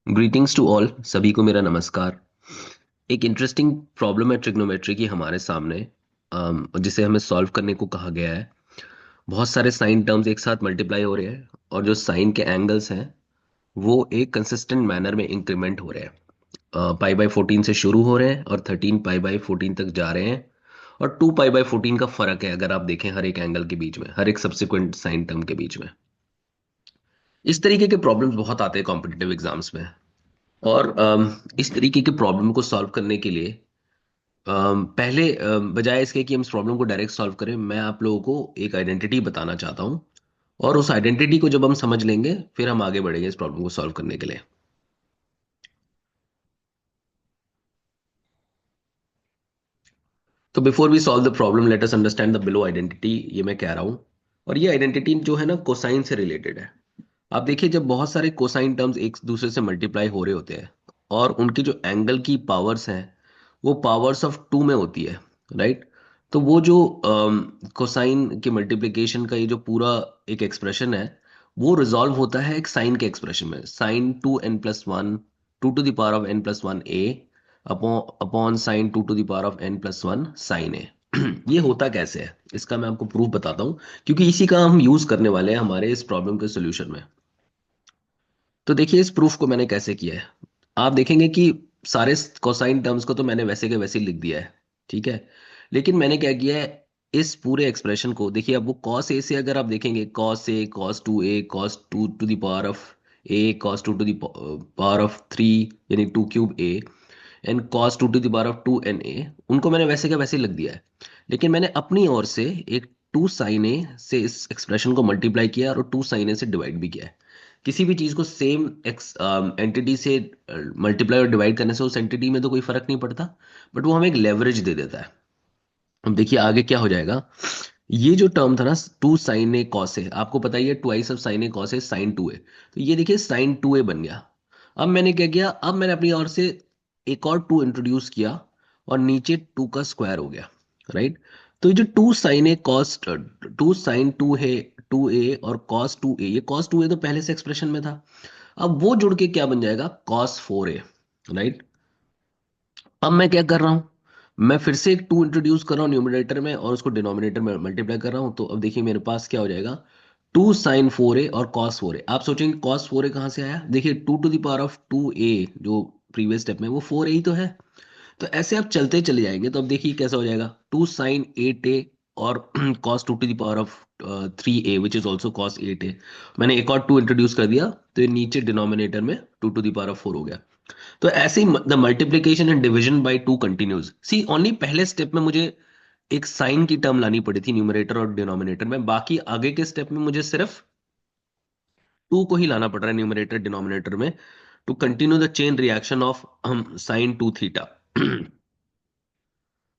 Greetings to all, सभी को मेरा नमस्कार। एक इंटरेस्टिंग प्रॉब्लम है ट्रिग्नोमेट्री की हमारे सामने, जिसे हमें सॉल्व करने को कहा गया है। बहुत सारे साइन टर्म्स एक साथ मल्टीप्लाई हो रहे हैं और जो साइन के एंगल्स हैं वो एक कंसिस्टेंट मैनर में इंक्रीमेंट हो रहे हैं। पाई बाई 14 से शुरू हो रहे हैं और 13 पाई बाई 14 तक जा रहे हैं। और 2 पाई बाई 14 का फर्क है अगर आप देखें हर एक एंगल के बीच में, हर एक सब्सिक्वेंट साइन टर्म के बीच में। इस तरीके के प्रॉब्लम्स बहुत आते हैं कॉम्पिटिटिव एग्जाम्स में। और इस तरीके के प्रॉब्लम को सॉल्व करने के लिए पहले बजाय इसके कि हम इस प्रॉब्लम को डायरेक्ट सॉल्व करें, मैं आप लोगों को एक आइडेंटिटी बताना चाहता हूं। और उस आइडेंटिटी को जब हम समझ लेंगे फिर हम आगे बढ़ेंगे इस प्रॉब्लम को सॉल्व करने के लिए। तो before we solve the problem let us understand the below identity, ये मैं कह रहा हूं। और ये आइडेंटिटी जो है ना कोसाइन से रिलेटेड है। आप देखिए, जब बहुत सारे कोसाइन टर्म्स एक दूसरे से मल्टीप्लाई हो रहे होते हैं और उनकी जो एंगल की पावर्स हैं वो पावर्स ऑफ टू में होती है, राइट। तो वो जो कोसाइन के मल्टीप्लिकेशन का ये जो पूरा एक एक्सप्रेशन है वो रिजॉल्व होता है एक साइन के एक्सप्रेशन में, sine two n plus one, two to the power of n plus one A upon upon sine two to the power of n plus one sine A. ये होता कैसे है इसका मैं आपको प्रूफ बताता हूँ, क्योंकि इसी का हम यूज करने वाले हैं हमारे इस प्रॉब्लम के सोल्यूशन में। तो देखिए इस प्रूफ को मैंने कैसे किया है। आप देखेंगे कि सारे कोसाइन टर्म्स को तो मैंने वैसे के वैसे ही लिख दिया है, ठीक है। लेकिन मैंने क्या किया है, इस पूरे एक्सप्रेशन को देखिए। अब वो कॉस ए से अगर आप देखेंगे, cos A cos two to the power of A, cos two to the power of three, यानी two cube A, and cos two to the power of two n A, उनको मैंने वैसे का वैसे ही लिख दिया है। लेकिन मैंने अपनी ओर से एक टू साइन ए से इस एक्सप्रेशन को मल्टीप्लाई किया और टू साइन ए से डिवाइड भी किया है। किसी भी चीज को सेम एक्स एंटिटी से मल्टीप्लाई और डिवाइड करने से उस एंटिटी में तो कोई फर्क नहीं पड़ता, बट वो हमें एक लेवरेज दे देता है। अब देखिए आगे क्या हो जाएगा। ये जो टर्म था ना, two sine A cos A, आपको पता ही है twice of sine A cos A sine two A, तो ये देखिए साइन टू ए बन गया। अब मैंने क्या किया, अब मैंने अपनी ओर से एक और टू इंट्रोड्यूस किया और नीचे टू का स्क्वायर हो गया, राइट। तो ये जो two sine A cos, two sine two है टू ए और कॉस टू ए, ये कॉस टू ए तो पहले से एक्सप्रेशन में था। अब वो जुड़ के क्या बन जाएगा, कॉस फोर ए, राइट। अब मैं क्या कर रहा हूं, मैं फिर से एक टू इंट्रोड्यूस कर रहा हूँ न्यूमरेटर में और उसको डिनोमिनेटर में मल्टीप्लाई कर रहा हूं। तो अब देखिए मेरे पास क्या हो जाएगा, टू साइन फोर ए और कॉस फोर ए। आप सोचेंगे कॉस फोर ए कहाँ से आया, देखिए two to the power of two A जो प्रीवियस स्टेप में वो फोर ए ही तो है। तो ऐसे आप चलते चले जाएंगे तो अब देखिए कैसा हो जाएगा, टू साइन एट ए और cos two to the power of three A which is also cos eight A. मैंने एक और टू इंट्रोड्यूस कर दिया तो ये नीचे डिनोमिनेटर में two to the power of four हो गया। तो ऐसे ही the multiplication and division by two continues. See only पहले स्टेप में मुझे एक साइन की टर्म लानी पड़ी थी न्यूमरेटर और डिनोमिनेटर में, बाकी आगे के स्टेप में मुझे सिर्फ टू को ही लाना पड़ रहा है न्यूमरेटर डिनोमिनेटर में, to continue the chain reaction of sine two theta.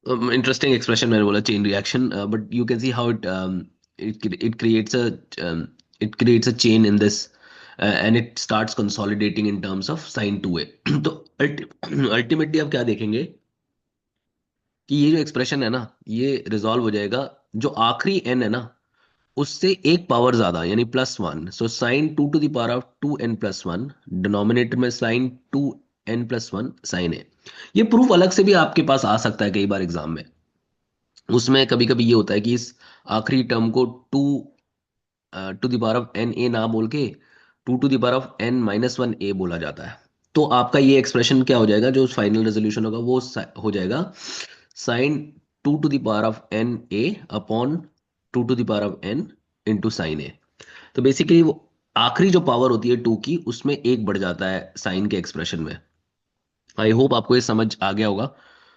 Interesting expression मैंने बोला chain reaction, but you can see how it creates a it creates a chain in this, and it starts consolidating in terms of sin 2a। तो ultimately आप क्या देखेंगे कि ये जो expression है ना ये रिजॉल्व हो जाएगा, जो आखिरी n है ना उससे एक पावर ज्यादा यानी plus one. So sine two to the power of two n plus one, denominator में sine two n plus one sine A. ये प्रूफ अलग से भी आपके पास आ सकता है कई बार एग्जाम में। उसमें कभी कभी ये होता है कि इस आखिरी टर्म को two to the power of n A ना बोल के two to the power of n minus one A बोला जाता है। तो आपका ये एक्सप्रेशन क्या हो जाएगा, जो फाइनल रेजोल्यूशन होगा वो हो जाएगा sine two to the power of n A upon two to the power of n into sine A. तो बेसिकली वो आखिरी जो पावर होती है टू की उसमें एक बढ़ जाता है साइन के एक्सप्रेशन में। आई होप आपको ये समझ आ गया होगा।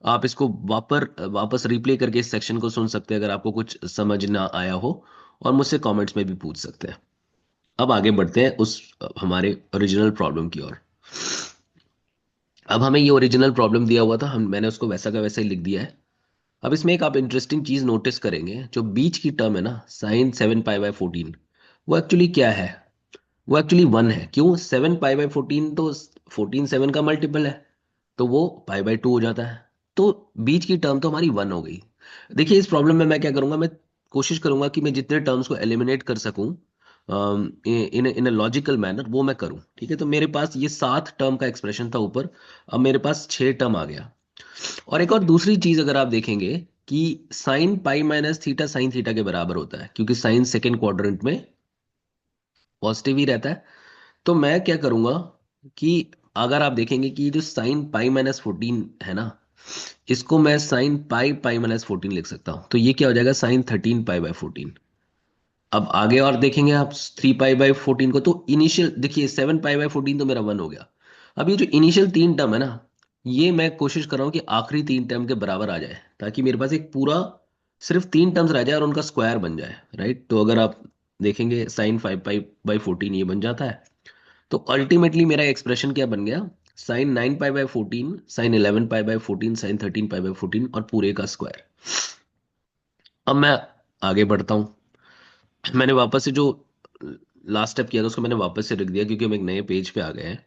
आप इसको वापस रिप्ले करके इस सेक्शन को सुन सकते हैं अगर आपको कुछ समझ ना आया हो, और मुझसे कमेंट्स में भी पूछ सकते हैं। अब आगे बढ़ते हैं उस हमारे ओरिजिनल प्रॉब्लम की ओर। अब हमें ये ओरिजिनल प्रॉब्लम दिया हुआ था, हम मैंने उसको वैसा का वैसा ही लिख दिया है। अब इसमें एक आप इंटरेस्टिंग चीज नोटिस करेंगे, जो बीच की टर्म है ना sign seven pi by fourteen, वो एक्चुअली क्या है, वो एक्चुअली वन है। क्यों, सेवन पाई बाय फोर्टीन तो फोर्टीन सेवन का मल्टीपल है, तो वो पाई बाय टू हो जाता है। तो बीच की टर्म तो हमारी वन हो गई। देखिए इस प्रॉब्लम में मैं क्या करूंगा, मैं कोशिश करूंगा कि मैं जितने टर्म्स को एलिमिनेट कर सकूं इन अ लॉजिकल मैनर, वो मैं करूं। ठीक है, तो मेरे पास ये 7 टर्म का एक्सप्रेशन था ऊपर, अब मेरे पास 6 टर्म आ गया। और एक और दूसरी चीज अगर आप देखेंगे कि sine pi minus theta sine theta के बराबर होता है, क्योंकि साइन सेकेंड क्वाड्रेंट में पॉजिटिव ही रहता है। तो मैं क्या करूंगा कि अगर आप देखेंगे कि ये जो साइन पाई माइनस 14 है ना, इसको मैं साइन पाई पाई माइनस 14 लिख सकता हूं। तो ये क्या हो जाएगा, साइन 13 पाई बाय 14। अब आगे और देखेंगे आप 3 पाई बाय 14 को, तो इनिशियल देखिए 7 पाई बाय 14 तो मेरा 1 हो गया। अब ये जो इनिशियल 3 टर्म है ना, ये मैं कोशिश कर रहा हूँ कि आखिरी 3 टर्म के बराबर आ जाए, ताकि मेरे पास एक पूरा सिर्फ 3 टर्म्स रह जाए और उनका स्क्वायर बन जाए। राइट, तो अगर आप देखेंगे साइन 5 पाई बाय 14 ये बन जाता है। तो अल्टीमेटली मेरा एक्सप्रेशन क्या बन गया, sine 9 pi by 14, sine 11 pi by 14, sine 13 pi by 14 और पूरे का स्क्वायर। अब मैं आगे बढ़ता हूँ। मैंने वापस से जो लास्ट स्टेप किया था उसको मैंने वापस से रख दिया, क्योंकि हम एक नए पेज पे आ गए हैं।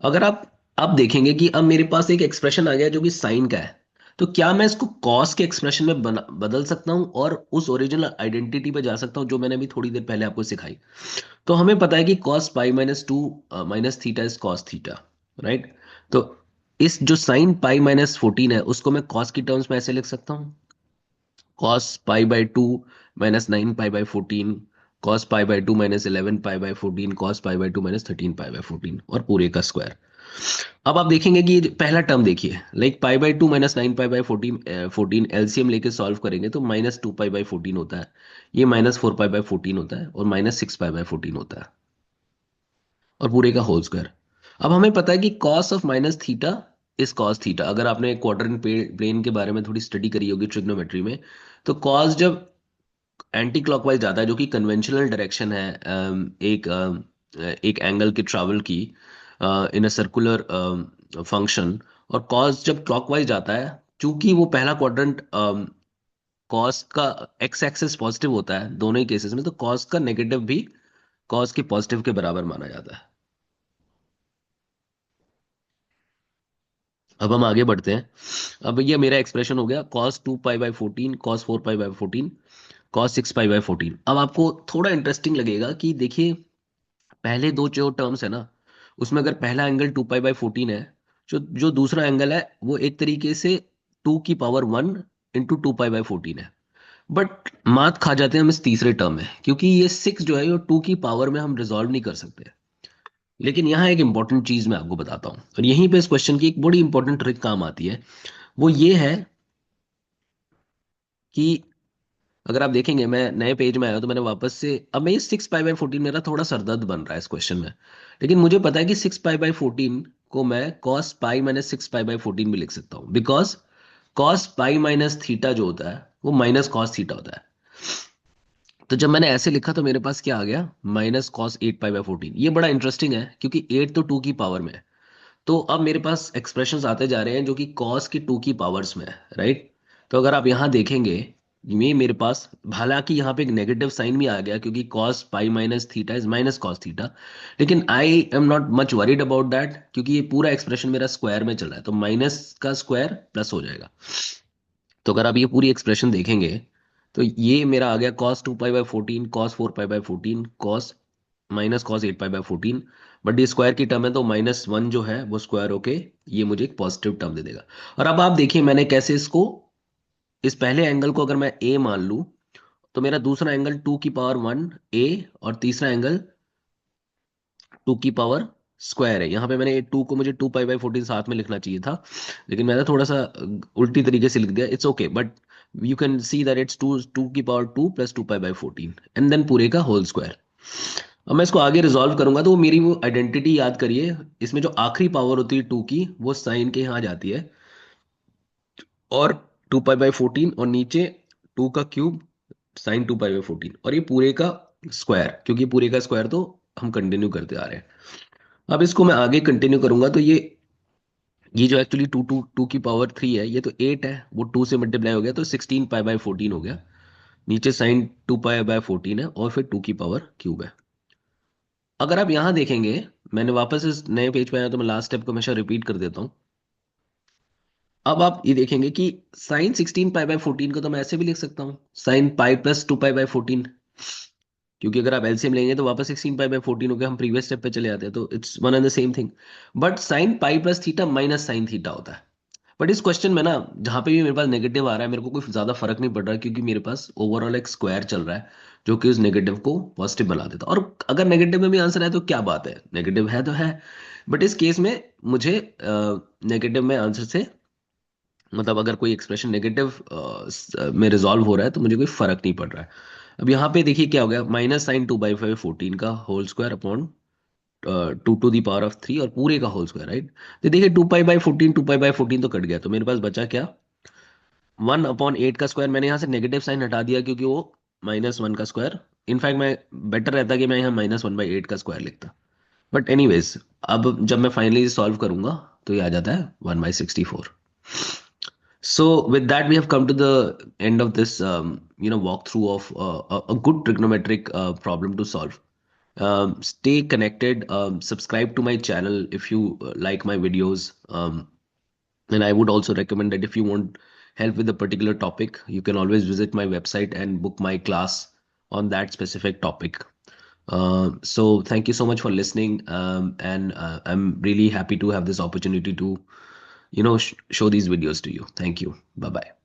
अगर आप देखेंगे कि अब मेरे पास एक एक्सप्रेशन आ गया जो कि साइन का है, तो क्या मैं इसको कॉस के एक्सप्रेशन में बदल सकता हूं और उस ओरिजिनल आइडेंटिटी पे जा सकता हूं जो मैंने अभी थोड़ी देर पहले आपको सिखाई। तो हमें पता है कि cos pi minus 2 minus theta is cos theta. Right, तो इस जो साइन पाई माइनस 14 है उसको मैं कॉस की टर्म्स में ऐसे लिख सकता हूँ, cos pi by 2 minus 9 pi by 14, cos pi by 2 minus 11 pi by 14, cos pi by 2 minus 13 pi by 14 और पूरे का स्क्वायर। अब आप देखेंगे कि ये जो पहला टर्म देखिए, like pi by 2 minus 9 pi by 14 LCM लेके सॉल्व करेंगे तो -2 पाई बाय 14 होता है, ये -4 पाई बाय 14 होता है और -6 पाई बाय 14 होता है और पूरे का होल स्क्वायर। अब हमें पता है कि cos of minus theta is cos theta. अगर आपने क्वाड्रेंट प्लेन के बारे में थोड़ी स्टडी करी होगी ट्रिग्नोमेट्री में, तो कॉस जब एंटी क्लॉकवाइज जाता है, जो कि कन्वेंशनल डायरेक्शन है एक एंगल की ट्रैवल की इन अ सर्कुलर फंक्शन, और कॉस जब क्लॉकवाइज जाता है, चूंकि वो पहला क्वाड्रेंट कॉस का एक्स एक्सिस पॉजिटिव होता है दोनों ही केसेस में, तो कॉस का नेगेटिव भी कॉस के पॉजिटिव के बराबर माना जाता है। अब हम आगे बढ़ते हैं। अब ये मेरा एक्सप्रेशन हो गया, cos 2 pi by 14, cos 4 pi by 14, cos 6 pi by 14। अब आपको थोड़ा इंटरेस्टिंग लगेगा कि देखिए पहले दो जो टर्म्स है ना, उसमें अगर पहला एंगल 2 पाई बाय 14 है, जो जो दूसरा एंगल है वो एक तरीके से 2 की पावर 1 इंटू 2 पाई बाय 14 है। बट मात खा जाते हैं हम इस तीसरे टर्म में, क्योंकि ये 6 जो है वो 2 की पावर में हम रिजॉल्व नहीं कर सकते। लेकिन यहाँ एक इंपॉर्टेंट चीज मैं आपको बताता हूँ, और यहीं पे इस क्वेश्चन की एक बड़ी इंपॉर्टेंट ट्रिक काम आती है। वो ये है कि अगर आप देखेंगे, मैं नए पेज में आया तो मैंने वापस से, अब मैं ये 6 पाई बाय 14, मेरा थोड़ा सरदर्द बन रहा है इस क्वेश्चन में। लेकिन मुझे पता है कि 6 पाई बाय 14 को मैं cos pi minus 6 pi by 14 भी लिख सकता हूँ, because cos pi minus theta जो होता है वो माइनस कॉस थीटा होता है। तो जब मैंने ऐसे लिखा तो मेरे पास क्या आ गया, -cos 8 पाई बाय 14। ये बड़ा इंटरेस्टिंग है क्योंकि 8 तो 2 की पावर में है। तो अब मेरे पास एक्सप्रेशंस आते जा रहे हैं जो कि कॉस की 2 की पावर्स में है। राइट, तो अगर आप यहाँ देखेंगे, ये मेरे पास हालांकि यहाँ पे एक नेगेटिव साइन भी आ गया क्योंकि cos pi minus theta is minus cos theta, लेकिन I am not much worried about that, क्योंकि ये पूरा एक्सप्रेशन मेरा स्क्वायर में चल रहा है, तो माइनस का स्क्वायर प्लस हो जाएगा। तो अगर आप ये पूरी एक्सप्रेशन देखेंगे, तो ये मेरा आ गया cos 2 pi by 14, cos 4 pi by 14, cos -cos 8 pi by 14। But ये स्क्वायर की टर्म है तो -1 जो है वो स्क्वायर होके ये मुझे एक पॉजिटिव टर्म दे देगा। और अब आप देखिए मैंने कैसे इसको, इस पहले एंगल को अगर मैं ए मान लूं, तो मेरा दूसरा एंगल 2 की पावर 1 ए, और तीसरा एंगल 2 की पावर स्क्वायर है। यहाँ पे मैंने 2 को, मुझे 2 पाई बाय 14 साथ में लिखना चाहिए था, लेकिन मैंने थोड़ा सा उल्टी तरीके से लिख दिया। It's okay, but you can see that it's 2 की power 2 plus 2 pi by 14 and then पूरे का होल स्क्वायर। अब मैं इसको आगे रिजॉल्व करूंगा तो मेरी वो आइडेंटिटी याद करिए, इसमें जो आखिरी पावर होती है 2 की, वो साइन के यहाँ आ जाती है, और 2 पाई बाय 14, और नीचे 2 का क्यूब साइन 2 पाई बाय 14, और ये पूरे का स्क्वायर, क्योंकि पूरे का स्क्वायर तो हम कंटिन्यू करते आ रहे हैं। अब इसको मैं आगे कंटिन्यू करूंगा तो ये जो एक्चुअली 2 की पावर 3 है, ये तो 8 है, वो 2 से मल्टीप्लाई हो गया तो 16 पाई बाय 14 हो गया। नीचे साइन 2 पाई बाय 14 है और फिर 2 की पावर 3 है। अगर आप यहां देखेंगे, मैंने वापस इस नए पेज पे आया तो मैं लास्ट स्टेप को हमेशा रिपीट कर देता हूं। अब आप ये देखेंगे कि साइन 16 पाई बाय 14 को तो मैं ऐसे भी लिख सकता हूँ, sine pi plus 2 pi by 14। क्योंकि अगर आप एलसीएम लेंगे तो वापस 16 पाई बाई 14 हो गया, हम प्रीवियस स्टेप पे चले जाते हैं, तो it's one and the same thing. But sine pi plus theta minus sine theta होता है। बट इस क्वेश्चन में ना, जहां पे भी मेरे पास नेगेटिव आ रहा है, मेरे को कोई ज्यादा फर्क नहीं पड़ रहा है, क्योंकि मेरे पास ओवरऑल एक स्क्वायर चल रहा है जो कि उस नेगेटिव को पॉजिटिव बना देता है। और अगर नेगेटिव में भी आंसर है तो क्या बात है, नेगेटिव है तो है। बट इस केस में मुझे नेगेटिव में आंसर से, मतलब अगर कोई एक्सप्रेशन नेगेटिव में रिजॉल्व हो रहा है तो मुझे कोई फर्क नहीं पड़ रहा है। अब यहाँ पे देखिए क्या हो गया, माइनस साइन 2/5 14 का whole square upon 2 to the power of 3 और पूरे का होल स्क्वायर, राइट। तो देखिए 2 पाई बाई 14, 2 पाई बाई 14 तो कट गया, तो मेरे पास बचा क्या, 1/8 का स्क्वायर। मैंने यहाँ से नेगेटिव साइन हटा दिया क्योंकि वो -1 का स्क्वायर। इनफैक्ट मैं बेटर रहता कि मैं यहाँ -1/8 का स्क्वायर लिखता। बट एनीवेज, अब जब मैं फाइनली सॉल्व करूंगा तो ये आ जाता है 1/64। So with that, we have come to the end of this, walkthrough of a good trigonometric problem to solve. Stay connected. Subscribe to my channel if you like my videos. And I would also recommend that if you want help with a particular topic, you can always visit my website and book my class on that specific topic. So thank you so much for listening. And I'm really happy to have this opportunity to show these videos to you. Thank you. Bye bye.